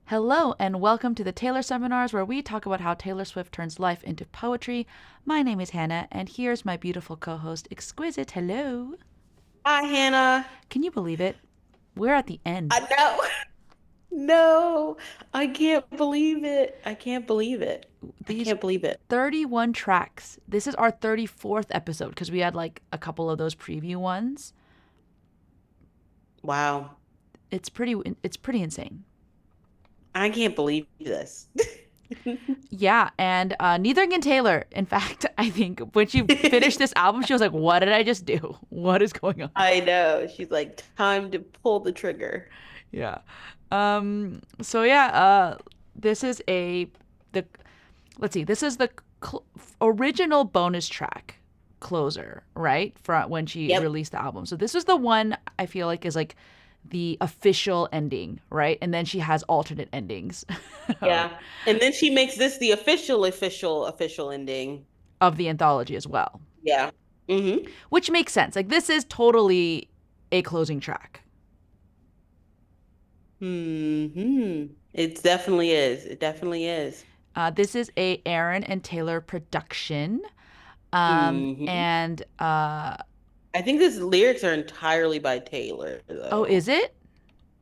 Hello, and welcome to the Taylor Seminars, where we talk about how Taylor Swift turns life into poetry. My name is Hannah, and here's my beautiful co host, Exquisite. Hello. Hi, Hannah. Can you believe it? We're at the I end. know. No, I can't believe it. I can't believe it. I These can't believe it. 31 tracks. This is our 34th episode because we had like a couple of those preview ones. Wow. It's pretty insane. I can't believe this. Yeah, and neither can Taylor. In fact, I think when she finished this album, she was like, "What did I just do? What is going on?" I know. She's like, time to pull the trigger. Yeah. So yeah, this is a the let's see. This is the original bonus track closer, right? From when she Yep. released the album. So this is the one I feel like is like the official ending, right? And then she has alternate endings Yeah. And then she makes this the official ending. of the anthology as well, Yeah. Mm-hmm. which makes sense. Like this is totally a closing track. Hmm. It definitely is. It definitely is. This is a Aaron and Taylor production. Hmm. And I think these lyrics are entirely by Taylor, oh, though. is it?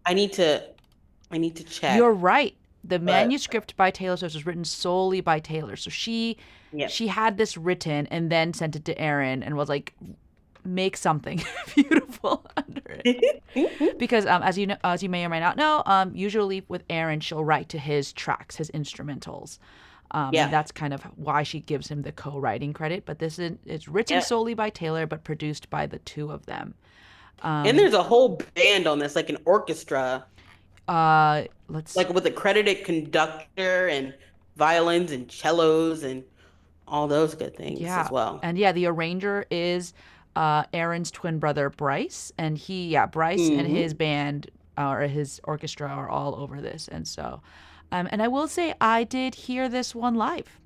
I need to I need to You're check. right. The But manuscript by Taylor Swift was written solely by Taylor. So yeah. she had this written and then sent it to Aaron and was like, make something beautiful under it. Because as you know, as you may or may not know, usually with Aaron, she'll write to his tracks, his instrumentals. And Yeah. that's kind of why she gives him the co-writing credit. But this is it's written Yeah. solely by Taylor, but produced by the two of them. And there's a whole band on this, like an orchestra, Let's like with a credited conductor and violins and cellos and all those good things Yeah. as well. And yeah, the arranger is Aaron's twin brother Bryce, and Bryce and his Hmm. band or his orchestra are all over this. And so and I will say I did hear this one live.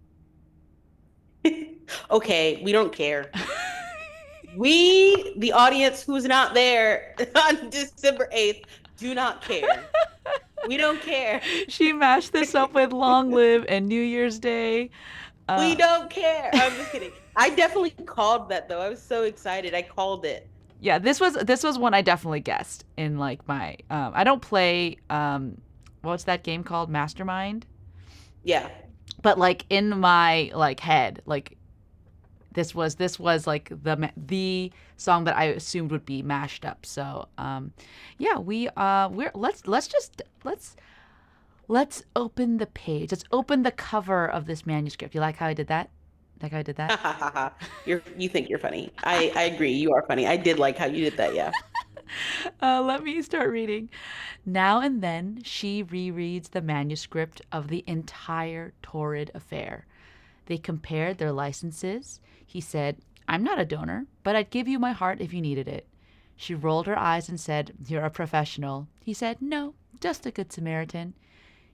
Okay, we don't care. We, the audience who's not there on December 8th, do not care. We don't care. She mashed this up with Long Live and New Year's Day. We Uh don't care. I'm just kidding. I definitely called that though. I was so excited. I called it. yeah, this was one I definitely guessed in like my I don't play what's that game called? Mastermind? Yeah. But like in my like head, like this was like the song that I assumed would be mashed up. So yeah, we're let's open the page. Let's open the cover of this manuscript. You like how I did that? Like how I did that? You think you're funny. I agree. You are funny. I did like how you did that. Yeah. Let me start reading. Now and then she rereads the manuscript of the entire torrid affair. They compared their licenses. He said, I'm not a donor, but I'd give you my heart if you needed it. She rolled her eyes and said, You're a professional. He said, No, just a good Samaritan.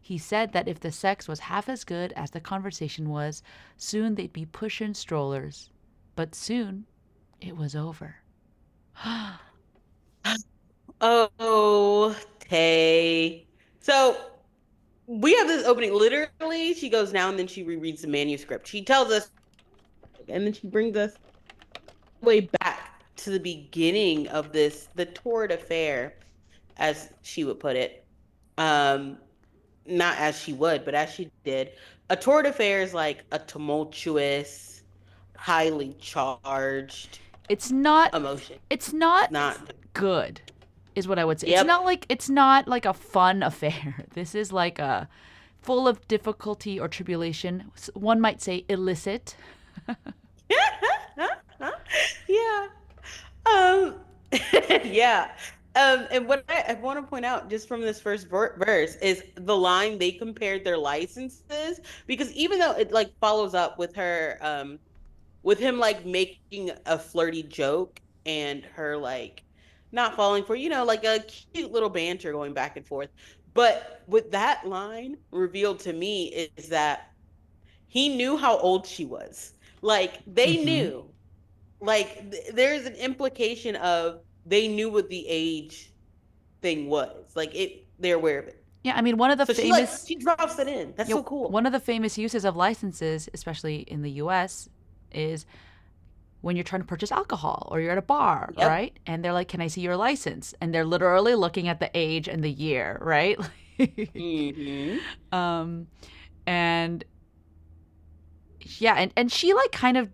He said that if the sex was half as good as the conversation was, soon they'd be pushing strollers. But soon it was over. Oh, Tay. So we have this opening. Literally, she goes now and then she rereads the manuscript. She tells us, and then she brings us way back to the beginning of this, the torrid affair, as she would put it. Um, Not as she would, but as she did. A torrid affair is like a tumultuous, highly charged It's not emotion. it's not Not, good is what I would say. yep. It's not like a fun affair. This is like a full of difficulty or tribulation. One might say illicit. Yeah. Um, yeah. And what I want to point out just from this first verse is the line they compared their licenses because even though it like follows up with him like making a flirty joke and her like not falling for, like a cute little banter going back and forth. But with that line revealed to me is that he knew how old she was. Like they Mm-hmm. knew. Like there's an implication of they knew what the age thing was. Like they're aware of it. Yeah, I mean, one of the So she like famous she drops it in. That's you know, so cool. one of the famous uses of licenses, especially in the US, is when you're trying to purchase alcohol or you're at a bar, Yep. right? And they're like, "Can I see your license?" And they're literally looking at the age and the year, right? Hmm. um and yeah, and she like kind of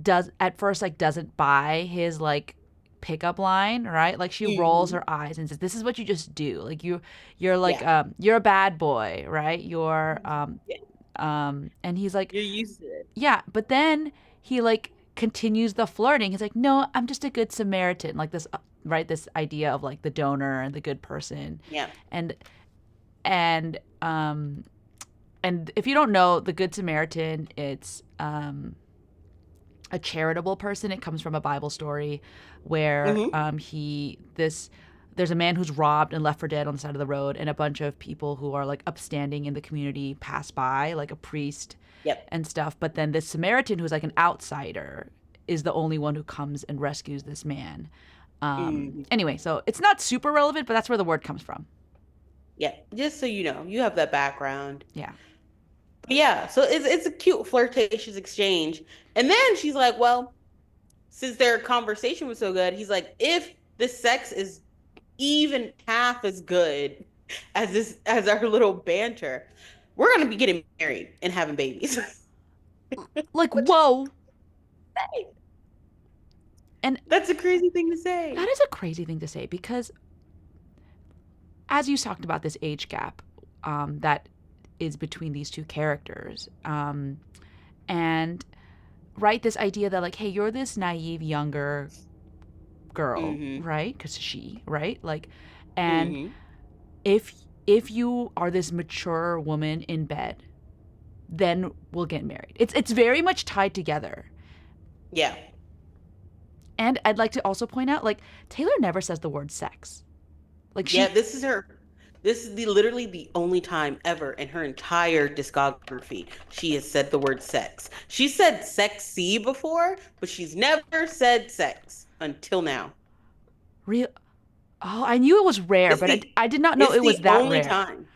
does at first like doesn't buy his like pickup line, right? Like she rolls Hmm. her eyes and says, "This is what you just do. Like you're like Yeah. you're a bad boy, right? You're Yeah. and he's like, You're used to it. "Yeah," but then he like continues the flirting. He's like, "No, I'm just a good Samaritan." Like this right, this idea of like the donor and the good person. Yeah. And and um and if you don't know the good Samaritan, it's a charitable person. It comes from a Bible story where Hmm. there's a man who's robbed and left for dead on the side of the road, and a bunch of people who are like upstanding in the community pass by, like a priest Yep. and stuff. But then this Samaritan, who's like an outsider, is the only one who comes and rescues this man. Hmm. Anyway, so it's not super relevant, but that's where the word comes from. Yeah. Just so you know, you have that background. Yeah. But yeah, so it's a cute flirtatious exchange. And then she's like, well, since their conversation was so good, he's like, if the sex is even half as good as our little banter, we're gonna be getting married and having babies. Like, What you whoa. say? And That's a crazy thing to that say. is a crazy thing to say because as you talked about this age gap that is between these two characters, and right, this idea that like, hey, you're this naive younger girl, Mm-hmm. right? Because she, right, like, and Mm-hmm. if if you are this mature woman in bed, then we'll get married. It's very much tied together. Yeah. And I'd like to also point out, like, Taylor never says the word sex. Like Yeah, she this is literally the only time ever in her entire discography she has said the word sex. She said sexy before, but she's never said sex until now. real. Oh, I knew it was rare, It's but the I did not know it's it was the that only rare. time.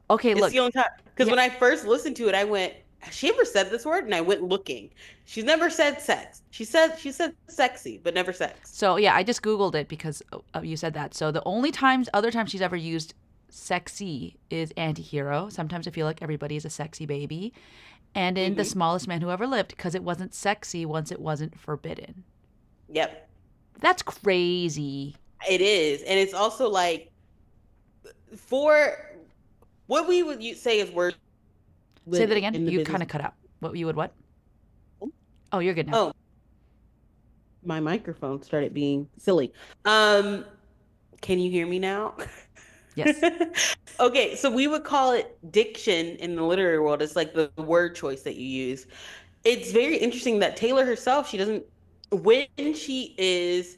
Okay, It's look, the only time. Because yeah. when I first listened to it, I went, has she ever said this word? And I went looking. She's never said sex. She said sexy, but never sex. So yeah, I just Googled it because you said that. So the only other time she's ever used sexy is anti-hero. Sometimes I feel like everybody is a sexy baby. And in The Hmm. Smallest Man Who Ever Lived, because it wasn't sexy once it wasn't forbidden. Yep. That's crazy. It is. And it's also like for what we would say is words Say that with again. in the You kind business. of cut out. What you would what? Oh, you're good now. Oh, my microphone started being silly. Um, can you hear me now? Yes. Okay, so we would call it diction in the literary world. It's like the word choice that you use. It's very interesting that Taylor herself, she doesn't, when she is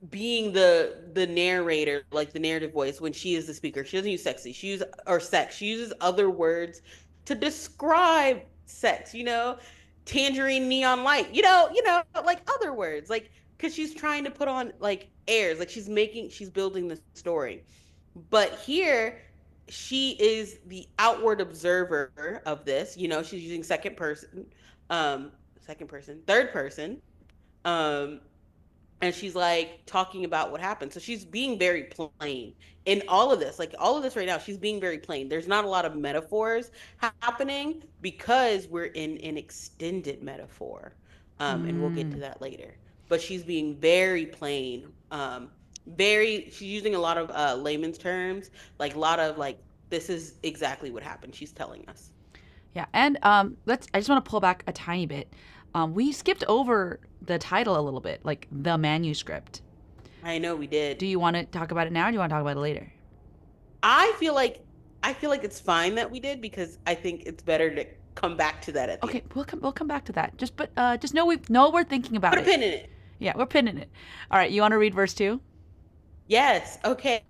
being the narrator, like the narrative voice, when she is the speaker, she doesn't use sexy. She uses or sex. She uses other words to describe sex. Tangerine neon light. Like other words, like because she's trying to put on like airs, like she's building the story. But here, she is the outward observer of this. She's using um, second person, third person. Um, and she's like talking about what happened. So she's being very plain in all of this. Like all of this right now, she's being very plain. There's not a lot of metaphors happening because we're in an extended metaphor. And we'll get to Mm. that later. But she's being very plain. She's using a lot of layman's terms, like a lot of like, this is exactly what happened. She's telling us. Yeah, and let's. I just want to pull back a tiny bit. We skipped over the title a little bit, like the manuscript. I know we did. Do you want to talk about it now, or do you want to talk about it later? I feel like I feel like it's fine that we did because I think it's better to come back to that at the Okay, end. we'll come back to that. Just know we're thinking about Put a it. pin in it. Yeah, we're pinning it. All right, you want to read verse 2? Yes. Okay.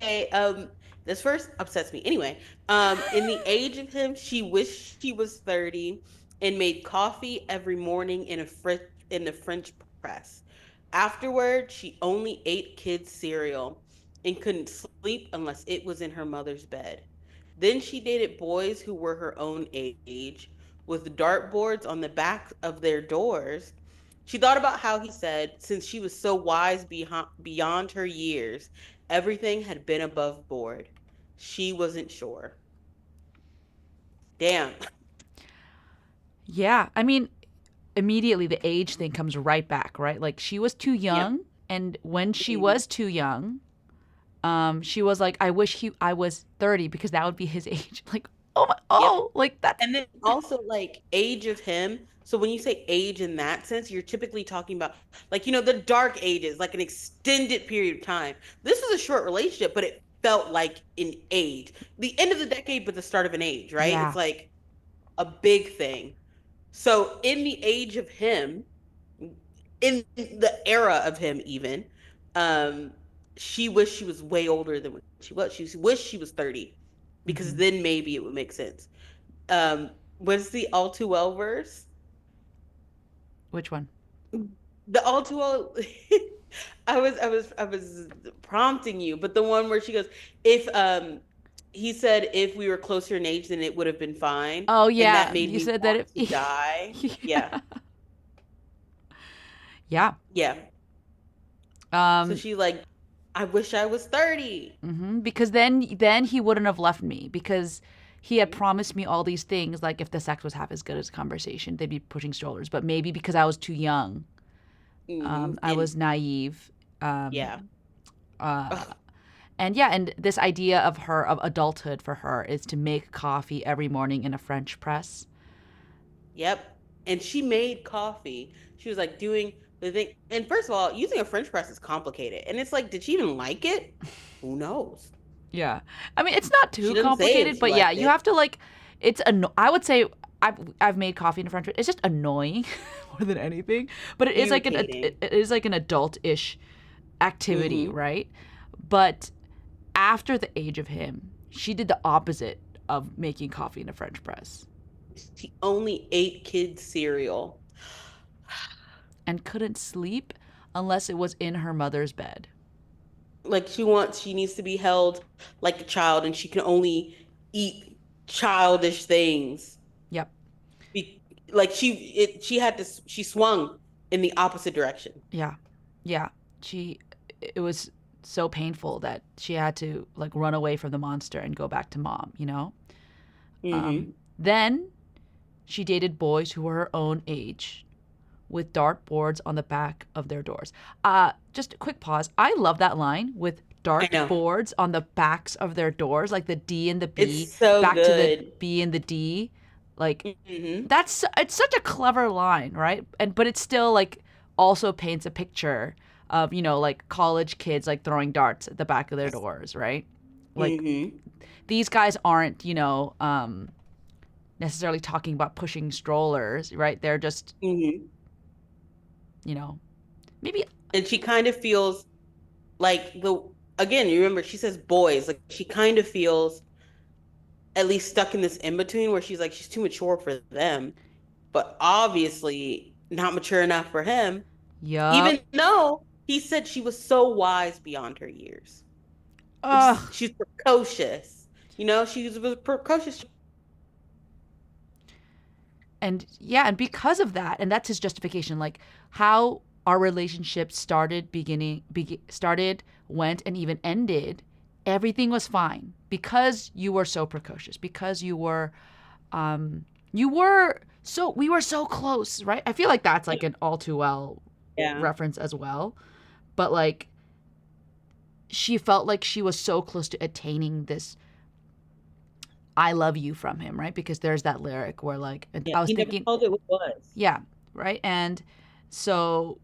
This first upsets me. Anyway, in the age of him, she wished she was 30 and made coffee every morning in the French press. Afterward, she only ate kids' cereal and couldn't sleep unless it was in her mother's bed. Then she dated boys who were her own age with dartboards on the back of their doors. She thought about how he said, since she was so wise beyond her years, everything had been above board. She wasn't sure. Damn. Yeah. I mean, immediately the age thing comes right back, right? Like she was too Yep. young, and when she Mhm. was too young, she was like, I was 30 because that would be his age. Like, oh my, Yep. oh, like that's And then also like age of him. So when you say age in that sense, you're typically talking about like, the dark ages, like an extended period of time. This was a short relationship, but it felt like an age. The end of the decade, but the start of an age, right? It's yeah. like a big thing. So in the age of him, in the era of him even, um, she wished she was way older than what she was. She wished she was 30 because Hmm. then maybe it would make sense. What's the all too well verse? Which one? The all too well. I was prompting you, but the one where she goes, if he said if we were closer in age, then it would have been fine, Oh and that yeah, made you me said that want it. to die. Yeah, Yeah. Yeah. yeah. So Um. she like, I wish I was 30. Because then he wouldn't have left me because he had Mhm. promised me all these things. Like if the sex was half as good as conversation, they'd be pushing strollers. But maybe because I was too young, I And was naive. yeah. Um, uh, Ugh, and yeah, and this idea of her of adulthood for her is to make coffee every morning in a French press. yep. And she made coffee. She was like doing the thing. And first of all, using a French press is complicated. And it's like, did she even like it? Who knows? Yeah. I mean, it's not She too doesn't say if complicated, she but yeah, liked you it. have to like I would say I've made coffee in a French. It's just annoying more than anything, but it is like Irritating. it is like an adult-ish activity, Mm-hmm. right? But after the age of him, she did the opposite of making coffee in a French press She only ate kids' cereal. and couldn't sleep unless it was in her mother's bed. Like she needs to be held like a child, and she can only eat childish things. Yep. Be, like she had to, she swung in the opposite direction. Yeah. Yeah. She it was so painful that she had to like run away from the monster and go back to mom, you know? Mm-hmm. Then she dated boys who were her own age with dartboards on the back of their doors. Just a quick pause. I love that line with I know. dartboards on the backs of their doors, like the D and the B, It's so back to the good. B and the D. Like Mm-hmm. it's such a clever line, right? And but it still like also paints a picture of, like college kids like throwing darts at the back of their doors, right? Like Mm-hmm. these guys aren't, necessarily talking about pushing strollers, right? They're just, Mm-hmm. you know, maybe. And she kind of feels like again, you remember she says boys, like she kind of feels at least stuck in this in between where she's like she's too mature for them, but obviously not mature enough for him, Yup. even though he said she was so wise beyond her years, which Ugh. is she's precocious. She was a precocious. And yeah, and because of that, and that's his justification, like how our relationship started, went, and even ended, everything was fine because you were so precocious, because you were so we were so close, right? I feel like that's like an all too well Yeah. reference as well. But like she felt like she was so close to attaining this I love you from him, right? Because there's that lyric where like Yeah. I was He never thinking, called it what it was. yeah, right? And so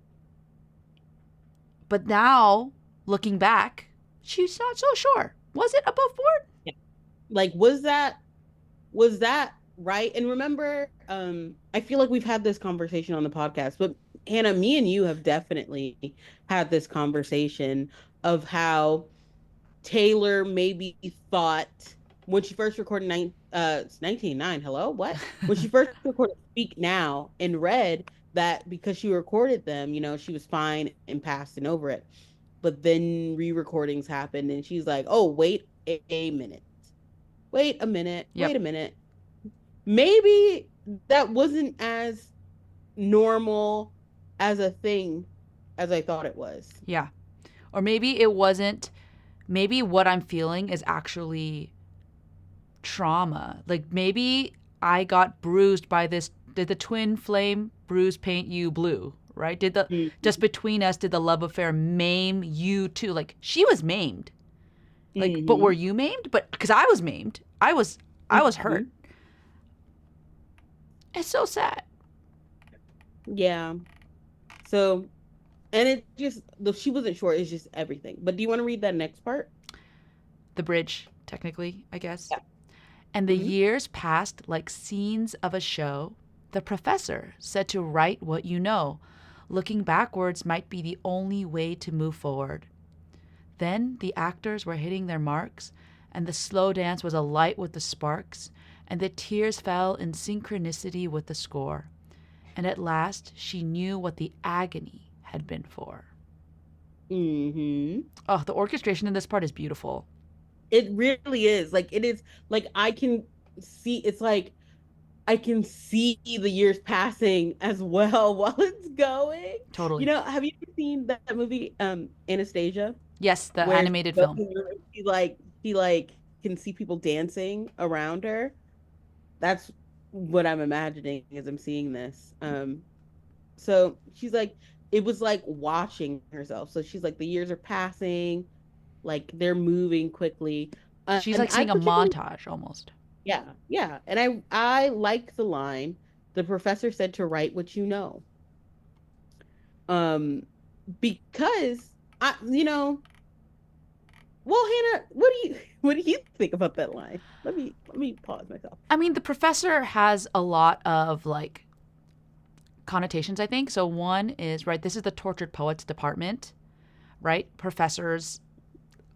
but now looking back, she's not so sure. Was it above board? Yeah. Like, was that right? And remember, I feel like we've had this conversation on the podcast, but Hannah, me and you have definitely had this conversation of how Taylor maybe thought when she first recorded it's 1909, hello, what? When she first recorded Speak Now and read that because she recorded them, she was fine and passed and over it. but then re-recordings happened and she's like, "Oh, wait a minute. Wait a minute. Yep. Wait a minute. Maybe that wasn't as normal as a thing as I thought it was." Yeah. Or maybe it wasn't, maybe what I'm feeling is actually trauma. Like maybe I got bruised by this. Did the twin flame bruise paint you blue? Right? Did the just Mm-hmm. between us, did the love affair maim you too? Like she was maimed. Like, but were Mm-hmm. you maimed? But because I was maimed, I was hurt. Mm-hmm. It's so sad. Yeah. So, and it just, though she wasn't sure, it's just everything. But do you want to read that next part? The bridge, technically, I guess. Yeah. And the Mm-hmm. years passed like scenes of a show. The professor said to write what you know. Looking backwards might be the only way to move forward. Then the actors were hitting their marks, and the slow dance was alight with the sparks, and the tears fell in synchronicity with the score. And at last she knew what the agony had been for. Mm-hmm. Oh, the orchestration in this part is beautiful. It really is. Like, it is, like, I can see, it's like, I can see the years passing as well while it's going. You Totally. know, have you ever seen that movie, Anastasia, Yes, the where animated film. she like can see people dancing around her? That's what I'm imagining as I'm seeing this. So she's like, it was like watching herself. So she's like, the years are passing, like they're moving quickly. She's And like I seeing a particularly, montage almost. yeah, yeah. And I like the line, the professor said to write what you know. Um, because well, Hannah, what do you think about that line? Let me pause myself. I mean, the professor has a lot of like connotations, I think. So one is, right, this is the tortured poets department, right? Professors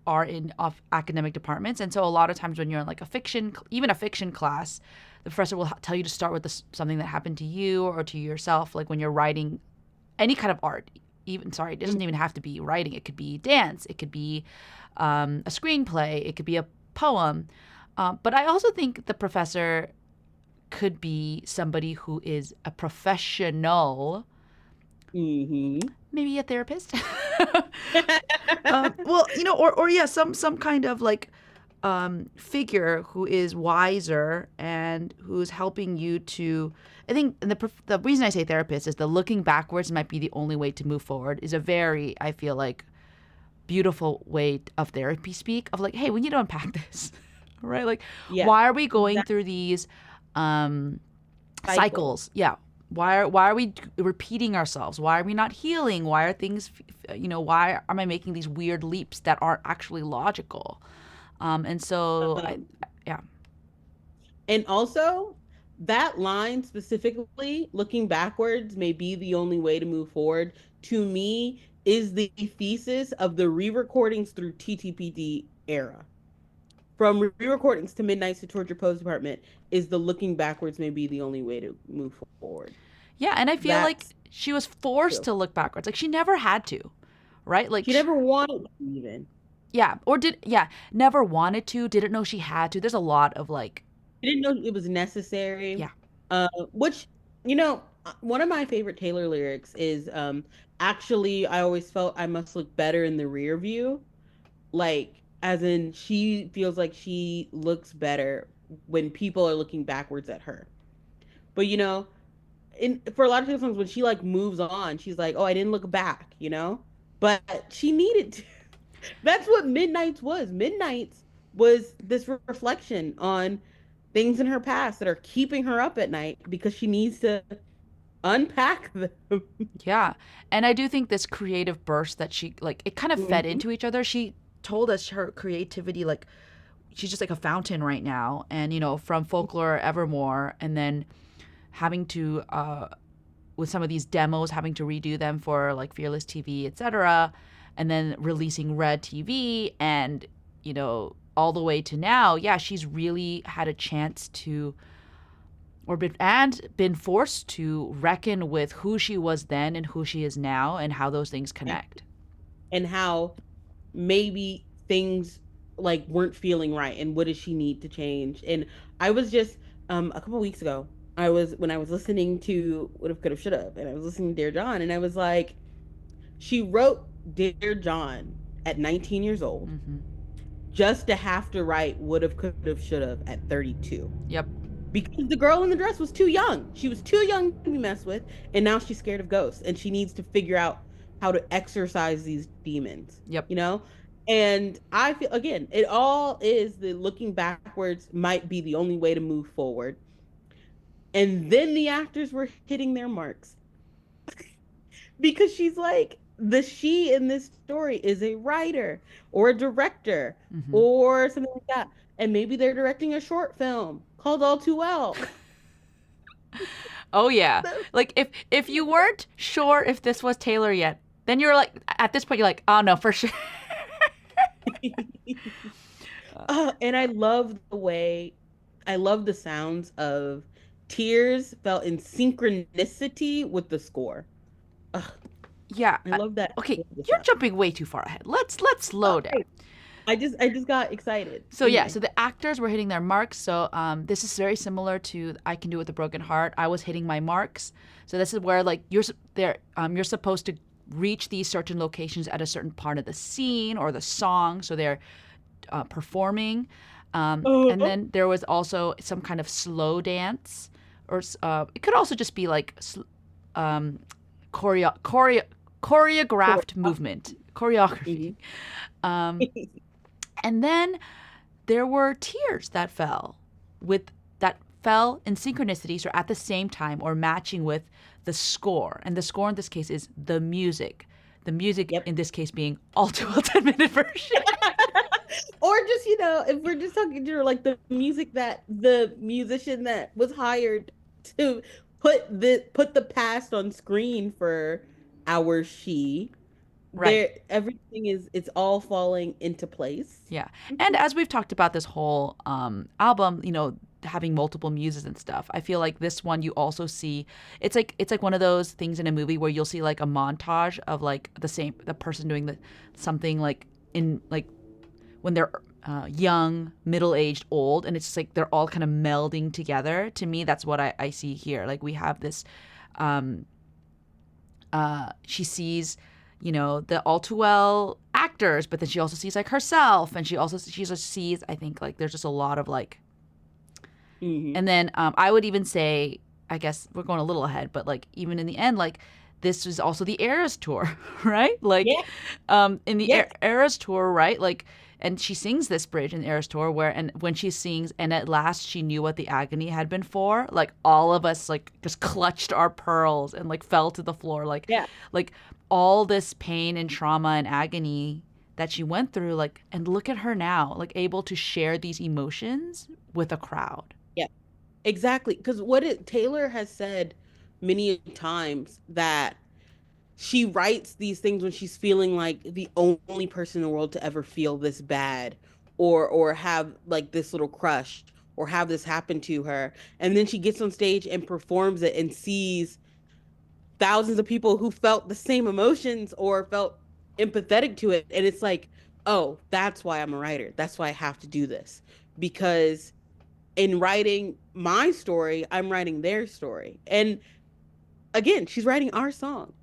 are in off academic departments, and so a lot of times when you're in like a fiction, even a fiction class, the professor will tell you to start with something that happened to you or to yourself, like when you're writing any kind of art. Even, sorry, it doesn't even have to be writing. It could be dance, it could be a screenplay, it could be a poem. But I also think the professor could be somebody who is a professional, Mm-hmm. maybe a therapist. Well, or yeah, some kind of like figure who is wiser and who's helping you to. I think the reason I say therapist is the looking backwards might be the only way to move forward is a very, I feel like, beautiful way of therapy speak of like, hey, we need to unpack this, right? Like, Yeah. why are we going Exactly. through these um, Cycle. cycles? Yeah. Why are we repeating ourselves? Why are we not healing? Why are things, why am I making these weird leaps that aren't actually logical? And so Um, yeah, and also, that line specifically, looking backwards may be the only way to move forward, to me, is the thesis of the re-recordings through TTPD era. From re-recordings to Midnight's to Torture Pose Department is the looking backwards may be the only way to move forward. yeah. And I feel like That's she was forced true. to look backwards. Like she never had to, right? Like She never wanted to even. yeah, or did yeah, never wanted to, didn't know she had to. There's a lot of like, She didn't know it was necessary. yeah, Which, one of my favorite Taylor lyrics is actually I always felt I must look better in the rear view. Like, as in she feels like she looks better when people are looking backwards at her. But for a lot of times when she like moves on, she's like, "Oh, I didn't look back." But she needed to. That's what Midnight's was. Midnight's was this reflection on things in her past that are keeping her up at night because she needs to unpack them. yeah. And I do think this creative burst that she like, it kind of fed Mhm. into each other. She told us her creativity, like she's just like a fountain right now, and from folklore evermore, and then having to with some of these demos, having to redo them for like Fearless TV, etc., and then releasing Red TV, and all the way to now. Yeah, she's really had a chance to, or been forced to reckon with who she was then and who she is now, and how those things connect. and how maybe things like weren't feeling right and what does she need to change. And I was just a couple weeks ago, I was listening to What If Could Have Should Have, and I was listening to Dear John, and I was like, she wrote Dear John at 19 years old Mm-hmm. just to have to write Would Have, Could Have, Should Have at 32. Yep. Because the girl in the dress was too young. She was too young to be messed with, and now she's scared of ghosts, and she needs to figure out how to exorcise these demons, Yep. you know? And I feel, again, it all is the looking backwards might be the only way to move forward. And then the actors were hitting their marks because she's like, the she in this story is a writer or a director Mm-hmm. or something like that. And maybe they're directing a short film called All Too Well. Oh yeah. Like if you weren't sure if this was Taylor yet, then you're like at this point you're like, oh no, for sure. And I love the sounds of tears felt in synchronicity with the score. Ugh, Yeah. I love that. I Okay, love the you're sound. jumping way too far ahead. Let's slow down. Right. I just got excited. So yeah, so Anyway. the actors were hitting their marks. So this is very similar to I Can Do It with a Broken Heart. I was hitting my marks. So this is where like you're supposed to reach these certain locations at a certain part of the scene or the song. So they're performing. And Oh, then there was also some kind of slow dance, or it could also just be like um, choreo- choreo- choreographed movement, choreography. mhm. Um, and then there were tears that fell in synchronicities or at the same time or matching with the score. And the score in this case is the music. The music Yep. in this case being all too well 10-minute version. Or just, if we're just talking to like the music that the musician that was hired to put the past on screen for our she, Right. there everything is it's all falling into place. Yeah. And as we've talked about this whole album, having multiple muses and stuff, I feel like this one you also see it's like one of those things in a movie where you'll see like a montage of like the person doing something like in like when they're young, middle aged, old, and it's just like they're all kind of melding together. To me, that's what I see here. Like we have this um, she sees, the all too well actors, but then she also sees like herself, and she just sees. I think like there's just a lot of like, Hmm. and then I would even say, I guess we're going a little ahead, but like even in the end, like this was also the Eras tour, right? Like, Yeah. in the Yes. Eras tour, right? Like, and she sings this bridge in the Eras tour and when she sings, and at last she knew what the agony had been for. Like all of us, like just clutched our pearls and like fell to the floor, Yeah. like all this pain and trauma and agony that she went through, like, and look at her now, like able to share these emotions with a crowd. Yeah. Exactly. Because Taylor has said many times that she writes these things when she's feeling like the only person in the world to ever feel this bad or have like this little crush or have this happen to her, and then she gets on stage and performs it and sees thousands of people who felt the same emotions or felt empathetic to it, and it's like, oh, that's why I'm a writer, that's why I have to do this, because in writing my story I'm writing their story. And again, she's writing our song.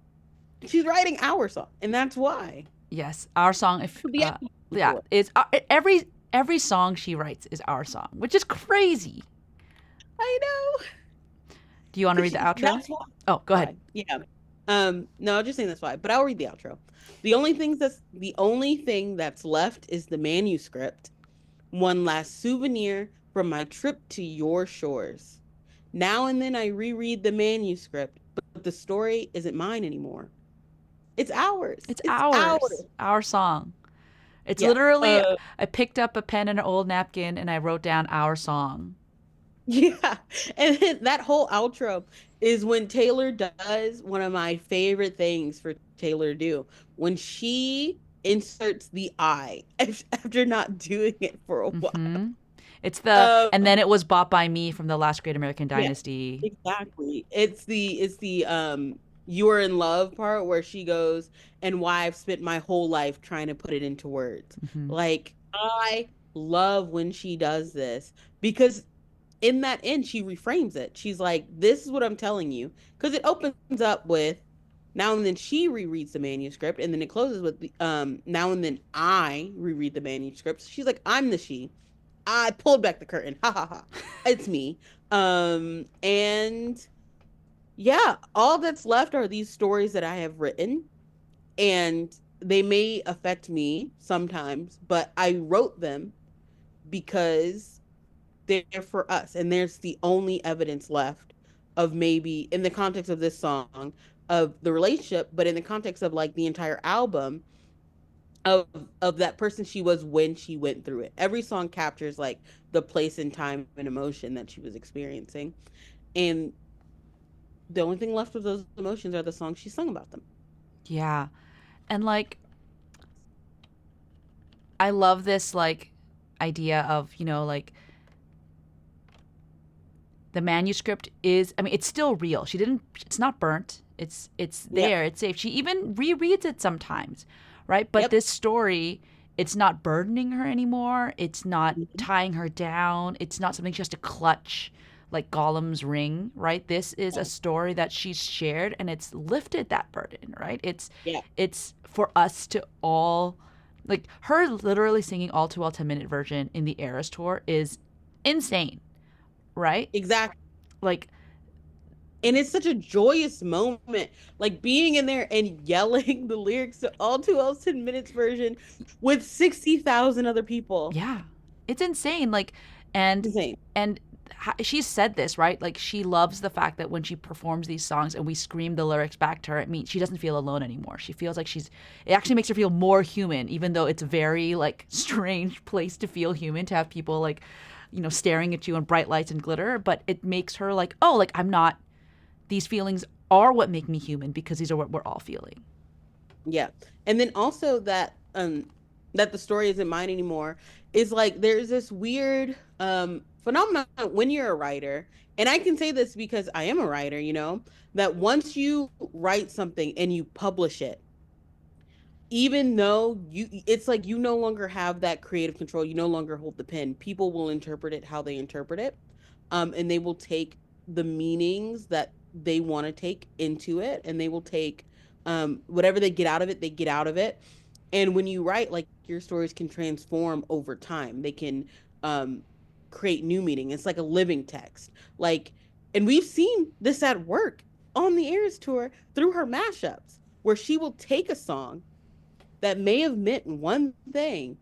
She's writing our song, and that's why. Yes, our song. If The episode yeah, before. is every song she writes is our song, which is crazy. I know. Do you want to read the outro? That's why. Oh, go ahead. Why? Yeah. No, I'm just saying that's why. But I'll read the outro. The only thing that's left is the manuscript. One last souvenir from my trip to your shores. Now and then I reread the manuscript, but the story isn't mine anymore. It's ours. It's It's ours, ours. our song. It's Yeah. literally. I picked up a pen and an old napkin and I wrote down our song. Yeah. And then that whole outro is when Taylor does one of my favorite things for Taylor to do. When she inserts the I after not doing it for a while. Mm-hmm. It's the and Um, then it was bought by me from the last Great American yeah, Dynasty. exactly. It's the "You're in love" part where she goes, "and why I've spent my whole life trying to put it into words." Hmm. Like, I love when she does this because in that end, she reframes it. She's like, "This is what I'm telling you." Because it opens up with now and then she rereads the manuscript, and then it closes with the now and then I reread the manuscript. She's like, "I'm the she. I pulled back the curtain. Ha ha ha. It's me." And yeah, all that's left are these stories that I have written, and they may affect me sometimes, but I wrote them because they're for us. And there's the only evidence left of maybe in the context of this song of the relationship, but in the context of like the entire album of of that person she was when she went through it. Every song captures like the place and time and emotion that she was experiencing. And the only thing left of those emotions are the songs she sung about them. Yeah. And like, I love this like idea of, like the manuscript is, I mean, it's still real. She didn't, it's not burnt. It's Yep. there. It's safe. She even rereads it sometimes, right? But Yep. this story, it's not burdening her anymore. It's not Mhm. tying her down. It's not something she has to clutch like Gollum's ring, right? This is a Yeah. story that she's shared and it's lifted that burden, right? Yeah. It's for us to all, like, her literally singing All Too Well 10-minute version in the Eras tour is insane, right? Exactly. Like, And it's such a joyous moment, like being in there and yelling the lyrics to All Too Well's 10 Minutes version with 60,000 other people. yeah, it's insane. Like, and Insane. and she's said this, right? Like, she loves the fact that when she performs these songs and we scream the lyrics back to her, it means she doesn't feel alone anymore. She feels like she's, it actually makes her feel more human, even though it's a very like strange place to feel human, to have people like, staring at you in bright lights and glitter. But it makes her like, oh, like, I'm not, these feelings are what make me human because these are what we're all feeling. Yeah. And then also that the story isn't mine anymore is like there's this weird phenomenon when you're a writer, and I can say this because I am a writer, that once you write something and you publish it, even though it's like you no longer have that creative control, you no longer hold the pen, people will interpret it how they interpret it, and they will take the meanings that they want to take into it, and they will take whatever they get out of it, they get out of it. And when you write, like, your stories can transform over time, they can um create new meaning. It's like a living text, like, and we've seen this at work on the Eras tour through her mashups, where she will take a song that may have meant one thing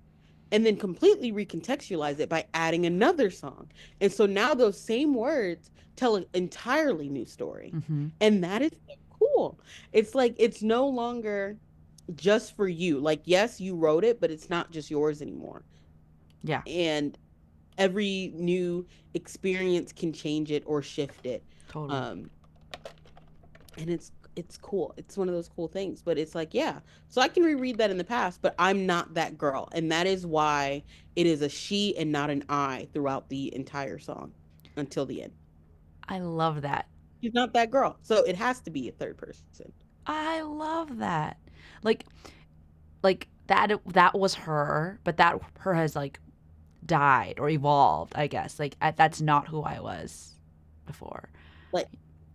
and then completely recontextualize it by adding another song. And so now those same words tell an entirely new story. Mm-hmm. And that is so cool. It's like it's no longer just for you. Like, yes, you wrote it, but it's not just yours anymore. Yeah, And every new experience can change it or shift it. totally. Um, and it's cool. It's one of those cool things. But it's like, yeah, so I can reread that in the past, but I'm not that girl. And that is why it is a she and not an I throughout the entire song until the end. I love that. She's not that girl. So it has to be a third person. I love that. Like, that was her, but that her has like died or evolved, I guess. Like, that's not who I was before. Like,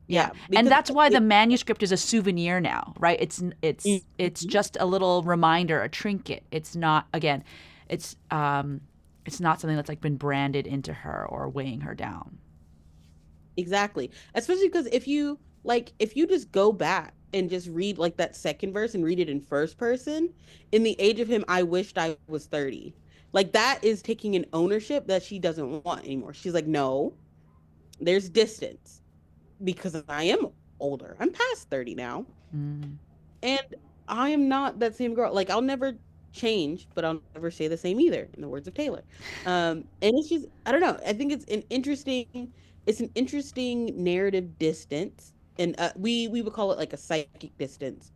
Yeah. yeah, And because that's why the manuscript is a souvenir now, right? It's Mhm. just a little reminder, a trinket. It's not, again, it's it's not something that's like been branded into her or weighing her down. Exactly. Especially because if you just go back and just read like that second verse and read it in first person, in the age of him, I wished I was 30. Like, that is taking an ownership that she doesn't want anymore. She's like, no, there's distance because I am older. I'm past 30 now. Mm. And I am not that same girl. Like, I'll never change, but I'll never say the same either, in the words of Taylor. And it's just, I don't know. I think it's an interesting narrative distance. And we would call it like a psychic distance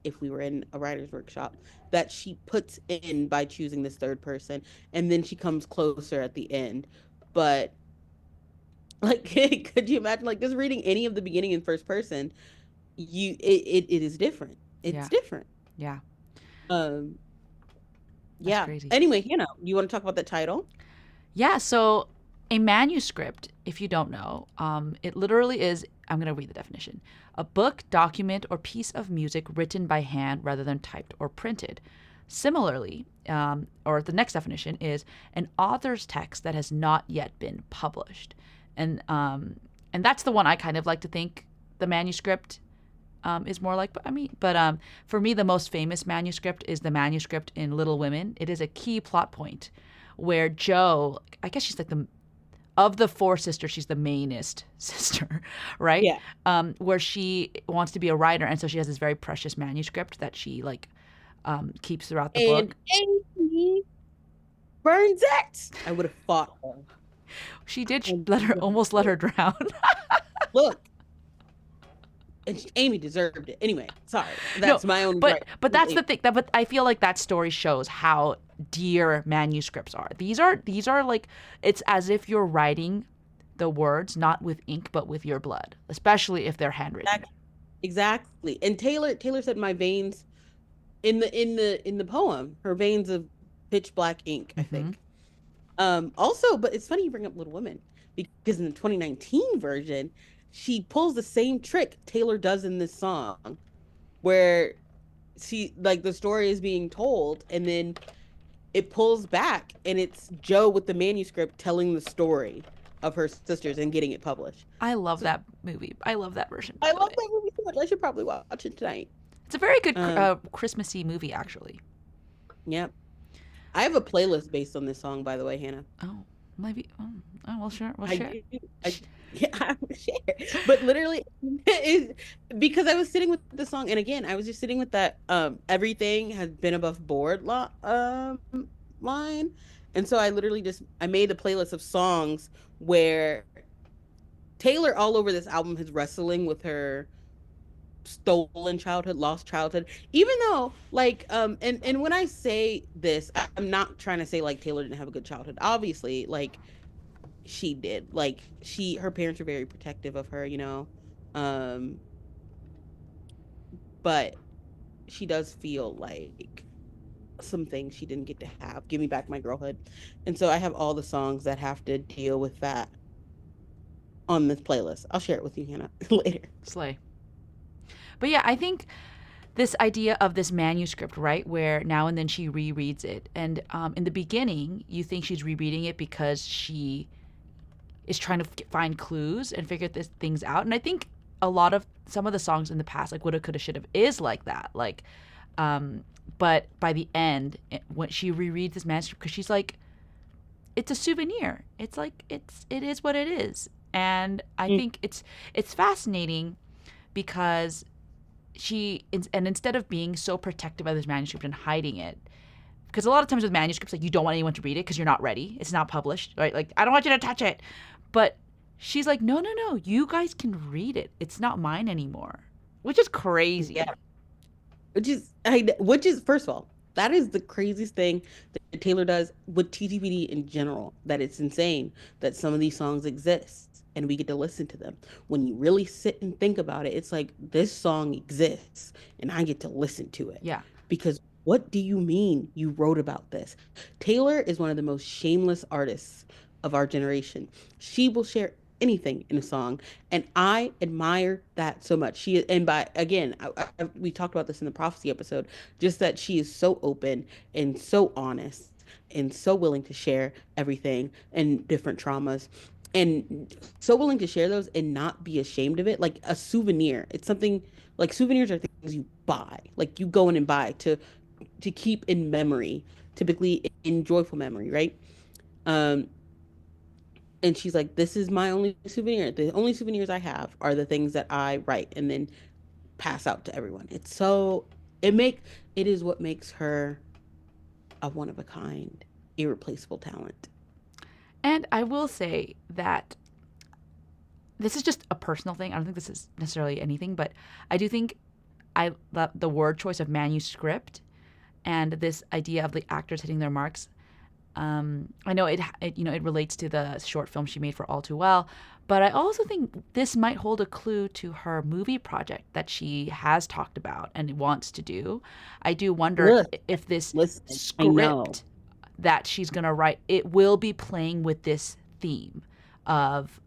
if we were in a writer's workshop that she puts in by choosing this third person. And then she comes closer at the end. But like, could you imagine like just reading any of the beginning in first person? it is different. It's Yeah. different. Yeah. Um, That's yeah. crazy. Anyway, you want to talk about the title? Yeah. So a manuscript, if you don't know, it literally is, I'm going to read the definition: a book, document, or piece of music written by hand rather than typed or printed. Similarly, or the next definition is an author's text that has not yet been published. And, um, and that's the one I kind of like to think the manuscript is more like. But for me, the most famous manuscript is the manuscript in Little Women. It is a key plot point where Jo, I guess she's like the of the four sisters, she's the mainest sister, right? Yeah. Where she wants to be a writer, and so she has this very precious manuscript that she like keeps throughout the And book. Amy burns it. I would have fought her. She did And let her almost let her drown. look, and Amy deserved it. Anyway, sorry. No, That's my only but gripe. but that's the thing. But I feel like that story shows how dear manuscripts are. These are like, it's as if you're writing the words not with ink but with your blood, especially if they're handwritten. Exactly. And Taylor said my veins in the poem, her veins of pitch black ink, I Mm-hmm. think. Also, but it's funny you bring up Little Women because in the 2019 version, she pulls the same trick Taylor does in this song, where she like the story is being told and then it pulls back and it's Joe with the manuscript telling the story of her sisters and getting it published. I love So that movie. I love that version, by I the love way. that movie so much. I should probably watch it tonight. It's a very good Um, Christmassy movie, actually. yeah. I have a playlist based on this song, by the way, Hannah. Oh, maybe. Oh, we'll share. We'll I share. do. I yeah, I will share. But literally is because I was sitting with the song and again, I was just sitting with that everything has been above board line. And so I literally just I made a playlist of songs where Taylor all over this album is wrestling with her stolen childhood, lost childhood. Even though and when I say this, I'm not trying to say like Taylor didn't have a good childhood. Obviously, like she did. Like her parents were very protective of her, Um, but she does feel like some things she didn't get to have. Give me back my girlhood. And so I have all the songs that have to deal with that on this playlist. I'll share it with you, Hannah, later. Slay. But yeah, I think this idea of this manuscript, right, where now and then she rereads it, and in the beginning, you think she's rereading it because she is trying to find clues and figure this things out. And I think a lot of some of the songs in the past, like "Woulda, Coulda, Shoulda," is like that. Like, but by the end, when she rereads this manuscript, because she's like, it's a souvenir. It's like it is what it is. And I Mm. think it's fascinating because and instead of being so protective of this manuscript and hiding it, because a lot of times with manuscripts, like, you don't want anyone to read it because you're not ready, it's not published, right? Like, I don't want you to touch it. But she's like, no, no, no, you guys can read it, it's not mine anymore, which is crazy. Yeah. Which is first of all, that is the craziest thing that Taylor does with TTPD in general. That it's insane that some of these songs exist and we get to listen to them. When you really sit and think about it, it's like this song exists and I get to listen to it. Yeah. Because what do you mean you wrote about this? Taylor is one of the most shameless artists of our generation. She will share anything in a song and I admire that so much. And by again, we talked about this in the prophecy episode, just that she is so open and so honest and so willing to share everything and different traumas and so willing to share those and not be ashamed of it. Like a souvenir, it's something like souvenirs are things you buy, like you go in and buy to keep in memory, typically in joyful memory, right? Um, and she's like, this is my only souvenir. The only souvenirs I have are the things that I write and then pass out to everyone. It is what makes her a one of a kind, irreplaceable talent. And I will say that this is just a personal thing. I don't think this is necessarily anything, but I do think the word choice of manuscript and this idea of the actors hitting their marks, I know it relates to the short film she made for All Too Well, but I also think this might hold a clue to her movie project that she has talked about and wants to do. I do wonder Look, if this listen, I know. script that she's going to write, it will be playing with this theme of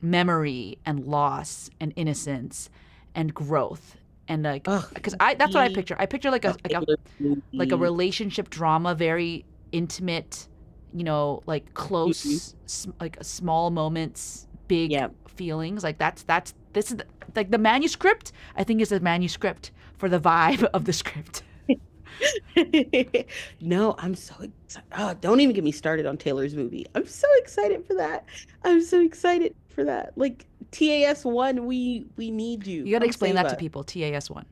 memory and loss and innocence and growth and like Ugh, because I that's what I he picture. I picture like a a Taylor movie. relationship drama, very intimate, like Mhm. close, like small moments, big Yeah. feelings. Like that's this is like the manuscript. I think is a manuscript for the vibe of the script. No, I'm so excited. Oh, don't even get me started on Taylor's movie. I'm so excited for that. I'm so excited for that. Like TAS1, we need you. You got to Come explain save that to us. people. TAS1.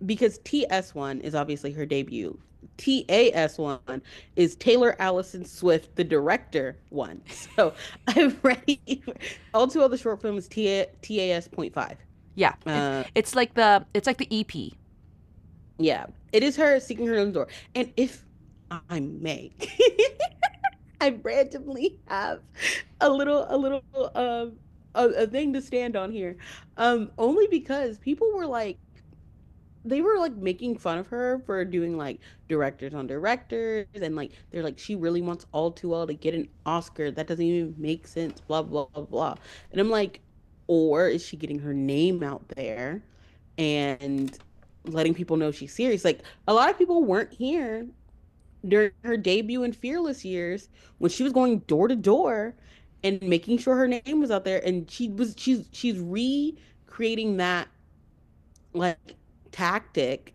Because TS1 is obviously her debut. TAS1 is Taylor Allison Swift, the director one. So I'm ready. All too well, the short film is TAS.5. Yeah, it's like the EP. Yeah, it is her seeking her own door. And if I may, I randomly have a thing to stand on here. Only because people were like they were like making fun of her for doing like directors on directors, and like they're like she really wants All Too Well to get an Oscar. That doesn't even make sense, blah blah blah blah. And I'm like, or is she getting her name out there and letting people know she's serious? Like a lot of people weren't here during her debut in Fearless years when she was going door to door and making sure her name was out there, and she's recreating that like tactic,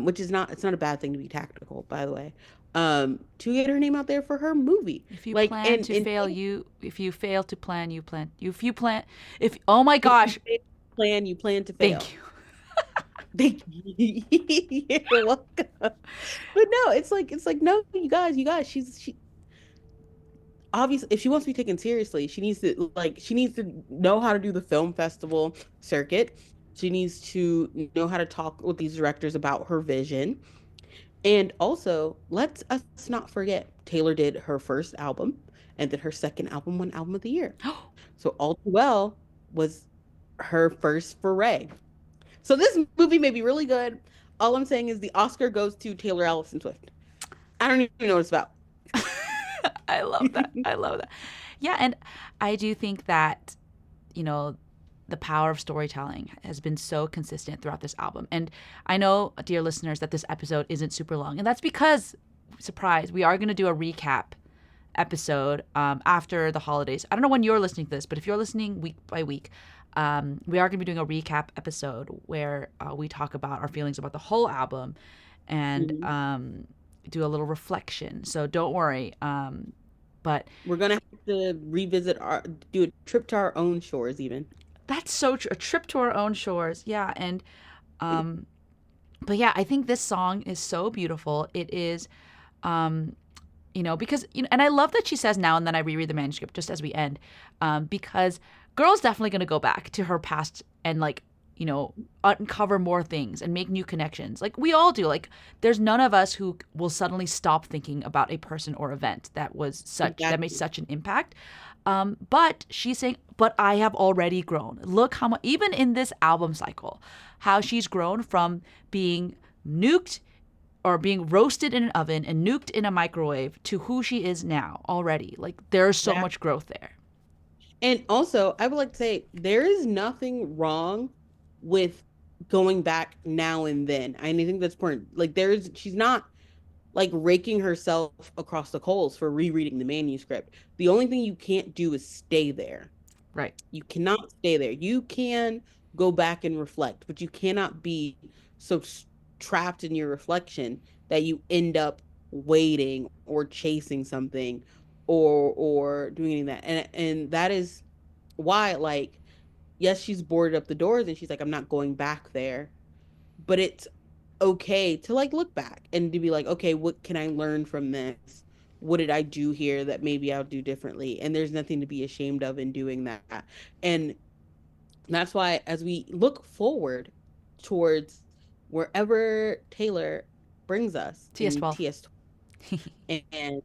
which is not, it's not a bad thing to be tactical, by the way, to get her name out there for her movie. If you Like, plan to fail, you if you fail to plan, you plan. If you plan, if oh my if you gosh, plan, you plan to thank fail. you. Thank you. You're welcome. But no, it's like no, you guys, she obviously, if she wants to be taken seriously, she needs to know how to do the film festival circuit. She needs to know how to talk with these directors about her vision. And also, let's us not forget, Taylor did her first album, and then her second album won Album of the Year. So All Too Well was her first foray. So this movie may be really good. All I'm saying is the Oscar goes to Taylor Allison Swift. I don't even know what it's about. I love that. I love that. Yeah, and I do think that you know the power of storytelling has been so consistent throughout this album. And I know, dear listeners, that this episode isn't super long, and that's because, surprise, we are going to do a recap episode after the holidays. I don't know when you're listening to this, but if you're listening week by week, we are going to be doing a recap episode where we talk about our feelings about the whole album and Mhm. do a little reflection. So don't worry. But We're gonna have to do a trip to our own shores, even. that's so true. A trip to our own shores. Yeah. And, but yeah, I think this song is so beautiful. It is, because and I love that she says now and then I reread the manuscript just as we end, because girl's definitely going to go back to her past and like uncover more things and make new connections. Like we all do. Like there's none of us who will suddenly stop thinking about a person or event that made Exactly. such an impact. But she's saying, but I have already grown. Look how much, even in this album cycle, how she's grown from being nuked or being roasted in an oven and nuked in a microwave to who she is now already. Like there's so Yeah. much growth there. And also, I would like to say there is nothing wrong with going back now and then. I think that's important. Like she's not like raking herself across the coals for rereading the manuscript. The only thing you can't do is stay there. Right. You cannot stay there. You can go back and reflect, but you cannot be so trapped in your reflection that you end up waiting or chasing something or doing any of that. And that is why, like, yes, she's boarded up the doors and she's like, I'm not going back there. But it's okay to like look back and to be like, okay, what can I learn from this? What did I do here that maybe I'll do differently? And there's nothing to be ashamed of in doing that. And that's why, as we look forward towards wherever Taylor brings us in TS12. TS, and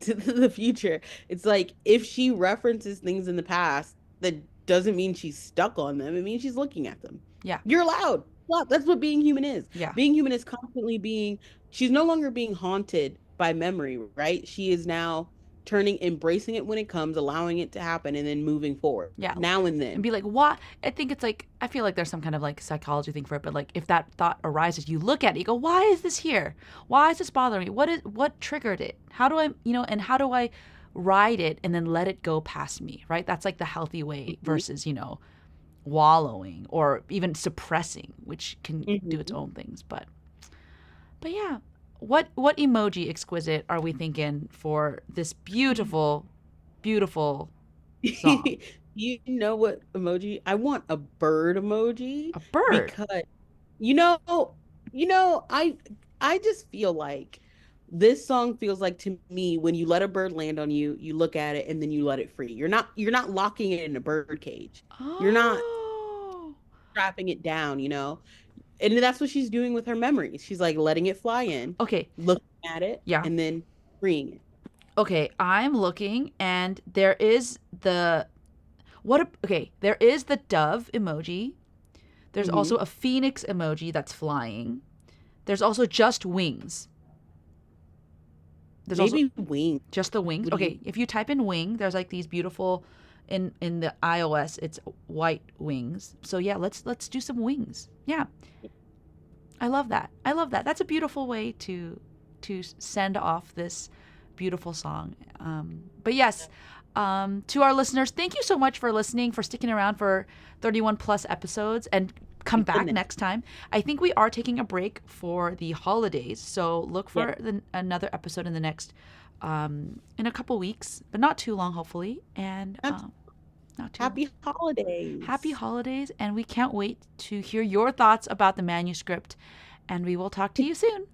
to the future. It's like if she references things in the past, that doesn't mean she's stuck on them. It means she's looking at them. Yeah. You're allowed. Well, that's what being human is. Yeah. Being human is constantly she's no longer being haunted by memory, right? She is now embracing it when it comes, allowing it to happen, and then moving forward Yeah. now and And then. be like, what? I think it's like, I feel like there's some kind of like psychology thing for it, but like if that thought arises, you look at it, you go, why is this here? Why is this bothering me? What triggered it? How do I, and how do I ride it and then let it go past me, right? That's like the healthy way Mhm. versus, wallowing or even suppressing, which can do its Mhm. own things. But yeah, what emoji exquisite are we thinking for this beautiful, beautiful song? You know what emoji? I want a bird emoji A bird. because you know, you know, I just feel like this song feels like to me when you let a bird land on you, you look at it and then you let it free. You're not locking it in a bird cage. You're not Oh. trapping it down, you know? And that's what she's doing with her memories. She's like letting it fly in, Okay. looking at it, Yeah. and then freeing it. Okay, I'm looking and there is the okay, there is the dove emoji. There's Hmm. also a phoenix emoji that's flying. There's also just wings. There's also Maybe wings. just the wings. What do you Okay, if you type in wing, there's like these beautiful in the iOS, it's white wings. So yeah, let's do some wings. Yeah. I love that. I love that. That's a beautiful way to send off this beautiful song. But yes, to our listeners, thank you so much for listening, for sticking around for 31 plus episodes, and come back goodness. next time. I think we are taking a break for the holidays, so look Yes. for another episode in the next in a couple weeks, but not too long, hopefully, and not too long. Happy Happy holidays. holidays, and we can't wait to hear your thoughts about the manuscript. And we will talk to you soon.